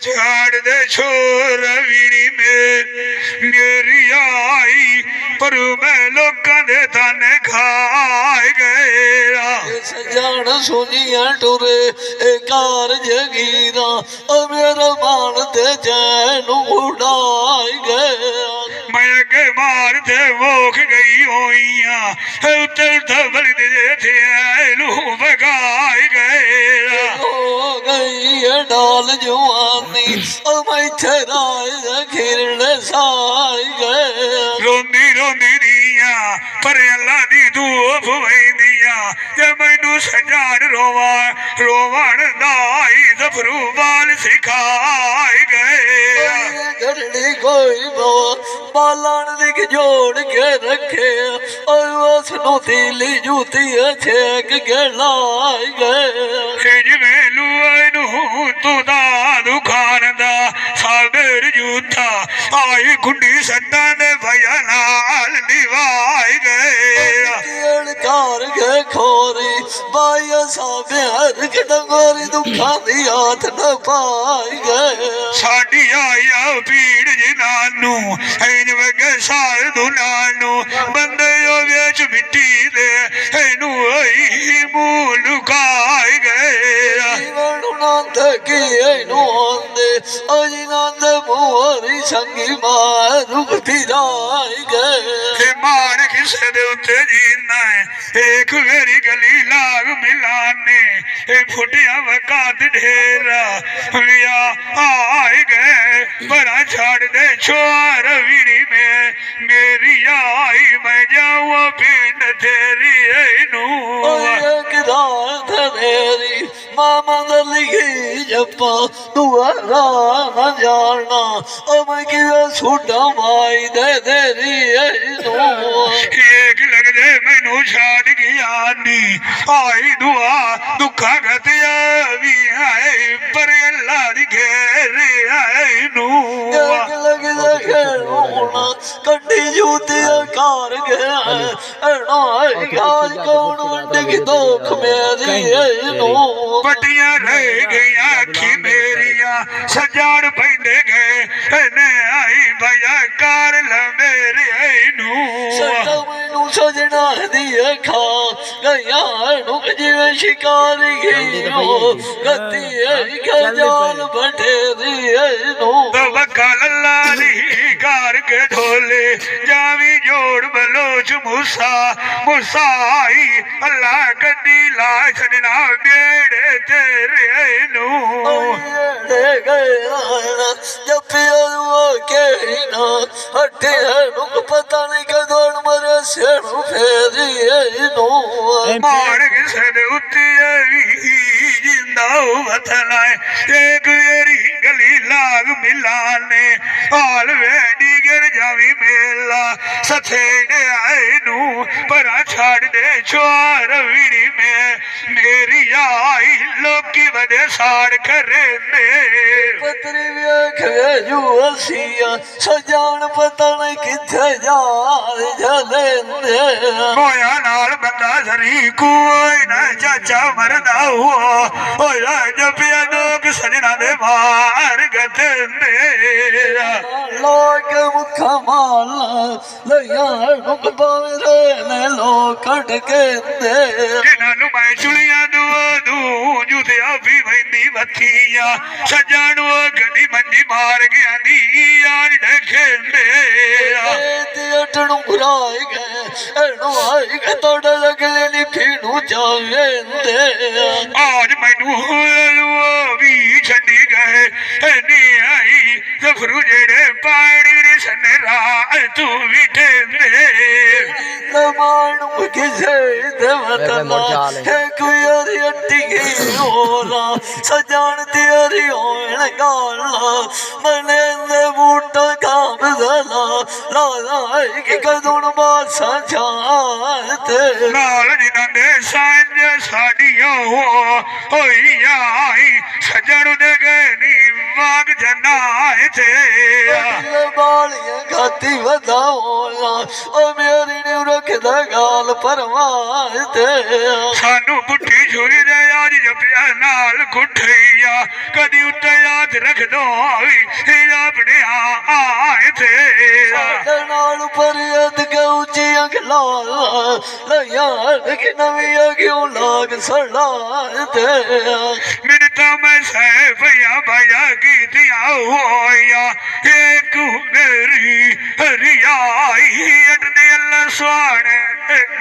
छाड़ दे छोर वीरी मेरी आई पर मैं लोकां दे ताने खाए गया सजान सुनिया टुरे कार जगीरा मेरा मान ते चैन उड़ाई गया मैं के मार ते वोख गई होइया उतर धबल दे थे लू बगाई गया हो गई है डाल जवानी मैं थराए खिरड़ साई गया रोंदी रोंदी दिया पर अल्लाह दी धूप वैंदिया जे मैनू सजान रोवण दाई जफरू बाल सिखाए गए घड़ी कोई बालन दिख जोड़ के रखे उस तीली जूती छेक के लाई गए जिवें लूए तू दा दुखान दा साबर जूता आई गुंडी सत्ता दे भया नाल निभाए गए कार के खोरी बाया साबे हर के डंगोरी दुखा दी हाथ न पाई गए साडी आया पीड़ जिनानू ऐन वगे सार दुनानू बंदे ओ विच मिट्टी दे ऐनू आई मूल लुकाए गए जीवन नंद की ऐनू आंदे अजी नंद मोरी संगी मारू फिराई गए मार किसे दे उत्ते जीना है एक मेरी गली लाग मिलाने फुटिया वकात ढेरा विया आए गए बड़ा छाड़ दे छोर वीरी में मेरी आई मैं जाऊँ पिंड तेरी नू मेरी मामा लिखी जपा दुआरा न जाना मैं किया छुट्टा माई दे तेरी एक लग दे मैनू छाड़ गया नी आई दुआ दुखा गतिया भी आए पर अल्लाह दी घेरे आए नू लग खेलना कड्डी जूती कार गया कौन वंड की दुख मेरी बटिया रह गई आखी मेरिया सजाड़ पैंदे गए ने आई भैया कार ल मेरे नू सजना दिए खा गया जिवे शिकारी गति जाल बटेरी लल्लारी कार के ढोले जावी जोड़ बलोच मूसा मुसाई अल्लाह गड्डी ला छड़ना बेड़े तेरे नू पता नहीं कदों मरे सेणु फेरी मार किसे उत्ती जिंदा वतन एक मेरी गली लाग मिलाने हाल वेडी गिर जावी मेला सथेड़े आए नू परा छाड़ दे छोर वीरी में मेरी आई लोकी वदे साड़ करे पतरी वेख वेजू हसिया सजान पता नहीं किथे जा जलेंदे मोया नाल बंदा सरी कोई ना चाचा मरदा हुआ ओया जपिया लोग सजना दे मार गते लोग मुखा माला लया मुख बावरे ने लोग कटके दे जिन्हां मैं चुलियां दू जुतिया भी वैंदी वथिया सजान वो गड्डी मंजी मार गया नी यार देखे अटणू घुराए गए एणो आई गए तोड़े लगले नी फीनू जावेंदे आज मैनू भी छड़ी गए नी आई जफरू जेड़े पानी रे सने रात तू भी मानू किसे देवतना है कोई अरी अट्टी गई होला सजान तेरी होण गाला मने दे बूटा काम दला ला कि कदुन बासा जाते नाल जिन्हां दे सांझ साडियां होई आई सजण दे गए नी वाग ਜਨਾਏ ਤੇ ਬਾਲੀਆਂ ਖਾਤੀ ਵਧਾਉਣਾ ਉਹ ਮੇਰੀ ਨੇ ਰੱਖਦਾ ਗਾਲ ਪਰਵਾਹ ਤੇ ਸਾਨੂੰ ਪੁੱਠੀ ਛੁਰੀ ਦੇ ਅੱਜ ਜਪਿਆ ਨਾਲ ਕੁੱਠਈਆ ਕਦੀ ਉੱਤੇ ਯਾਦ ਰੱਖ ਦੋ ਇਹ ਆਪਣੇ ਆਏ ਤੇ ਨਾਲ ਪਰਿਅਤ ਕੇ ਉੱਚੀਆਂ ਖਲਾ ਲਿਆ ਕਿ ਨਵੀਂ ਕਿਉਂ ਲਾਗ ਸੜਾ ਤੇ ਮੈਨੂੰ ਤਾਂ ਮੈਂ ਸਹਿ ਭਈਆ ਭਾਇਆ ਕੀਤੀਆਂ ਹੋਇਆ ਇੱਕ ਮੇਰੀ ਹਰਿਆਈ ਅਟਦੇ ਅੱਲਾ ਸੁਆਣੇ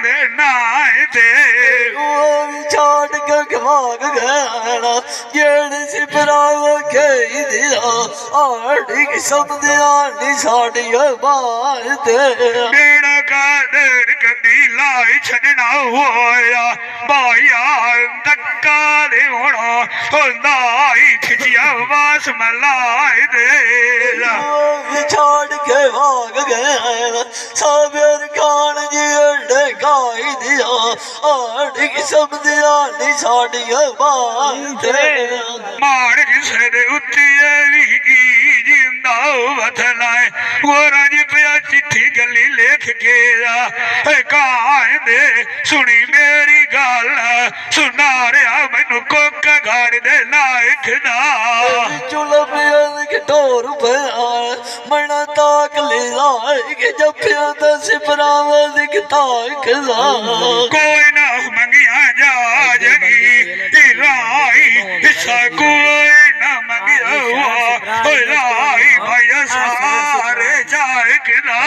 ਦੇ ਨਾਏ ਤੇ ਉਹ ਛਾੜ ਕੇ ਖਵਾਗ ਗਾਣਾ ਜਿਹੜੇ ਸਿਪਰਾਵ ਕੇ ਦਿਆ ਆੜੀ ਕਿਸਮ ਦੇ ਆਣੀ ਸਾਡੀ ਬਾਤ ਤੇ ਮੇਰਾ ਕਾਦਰ ਕਦੀ ਲਾਈ ਛੱਡਣਾ ਹੋਇਆ ਭਾਈਆ ਧੱਕਾ ਦੇ ਹੋਣਾ ਹੁੰਦਾ ਹੀ ਖਿਚਿਆ ਵਾਸ ਮਲਾਈ ਦੇ ਛਾੜ ਕੇ ਭਾਗ ਗਏ ਸਾਬਰ ਖਾਨ ਜੀ ਅੱਡੇ ਗਾਈ ਦਿਆ ਆੜੀ ਕਿਸਮ ਦੇ ਆਣੀ ਸਾਡੀ ਬਾਤ ਤੇ ਮਾਣ ਕਿਸੇ ਦੇ ਉੱਤੇ ਵੀ ਜਿੰਦਾ ਵਥਲਾਏ ਗੋਰਾ ਜੀ ਪਿਆ ਚਿੱਠੀ ਗੱਲੀ ਲਿਖ ਕੇ ਆ ਕਾਇਦੇ ਸੁਣੀ ਮੇਰੀ ਗੱਲ ਸੁਣਾ ਰਿਹਾ ਮੈਨੂੰ ਕੋਕ ਘਾੜ ਦੇ ਲਾਇਕ ਦਾ ਚੁਲਪਿਆਂ ਕੇ ਢੋਰ ਪਿਆ ਮਣਾ ਤਾਕ ਲੈ ਕਿ ਜੱਫਿਆਂ ਦਾ ਸਿਪਰਾਵਾ ਦਿਖਤਾ ਖਜ਼ਾ ਕੋਈ ਨਾ ਮੰਗਿਆ ਜਾ ਜਗੀ ਰਾਈ ਹਿੱਸਾ ਕੋਈ ਨਾ ਮੰਗਿਆ ਰਾਈ ਭਾਈ ਸਾਰੇ ਜਾਏ ਕਿਦਾ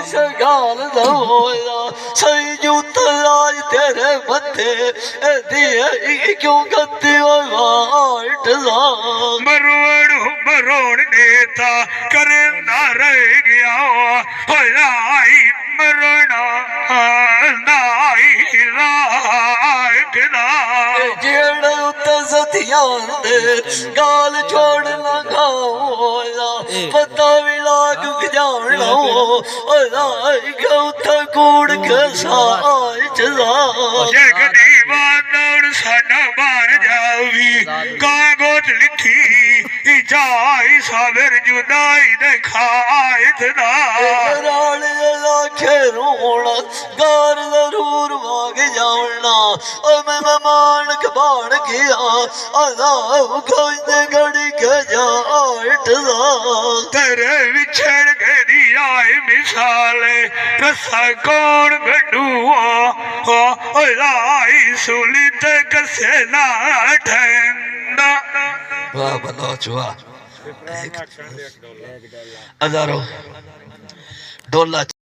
ਸਗਾਲ ਦਾ ਹੋਇਆ ਸਹੀ ਜੂਤ ਰਾਜ ਤੇਰੇ ਮੱਥੇ ਦੀ ਕਿਉਂ ਗੱਤੇ ਵਾਟ ਦਾ ਮਰੋੜ ਨੇਤਾ ਕਰਨਾ ਰਹਿ ਗਿਆ ਹੋਈ ਮਰਣਾ ਨਾਈ ਰਾਗਦਾ ਜਿਹੜਾ ਉੱਤੇ ਸਥਿਆਂ ਦੇ ਗਾਲ ਛੋੜ ਲਗਾਉਆ ਪਤਾ ਵੀ ਲਾਗ ਜਾਣਾ ਉਹਦਾ ਉੱਥੇ ਕੂੜ ਖਸਾਇ ਚਲਾ ਜੇ ਕਦੀ ਬਾਦੜ ਸਾਡਾ ਬਣ ਜਾਵੀ ਕਾਗਜ਼ ਲਿਖੀ ਜਾਈ ਸਾਬਰ ਜੁਦਾਈ ਦੇ ਖਾਇਤ ਦਾ ਰਾਲ ਲਾਖੇ ਰੋਣਾ ਗਾਰ ਜ਼ਰੂਰ ਵਾਗ ਜਾਣਾ ਓ ਮੈਂ ਮਾਨਕ ਬਣ ਗਿਆ ਆਦਾ ਕਹਿੰਦੇ ਗੜੀ ਕੇ ਜਾਟ ਦਾ ਤੇਰੇ ਵਿਛੜ ਕੇ ਦੀ ਆਏ ਮਿਸਾਲੇ ਰਸਾ ਕੌਣ ਗੱਡੂਆ ਓ ਲਾਈ ਸੁਲੀ ਤੇ ਕਸੇ ਨਾ ਠੰਡਾ ਵਾਹ ਬਲਾ ਚੁਆ ਹਜ਼ਾਰੋਂ ਡੋਲਾ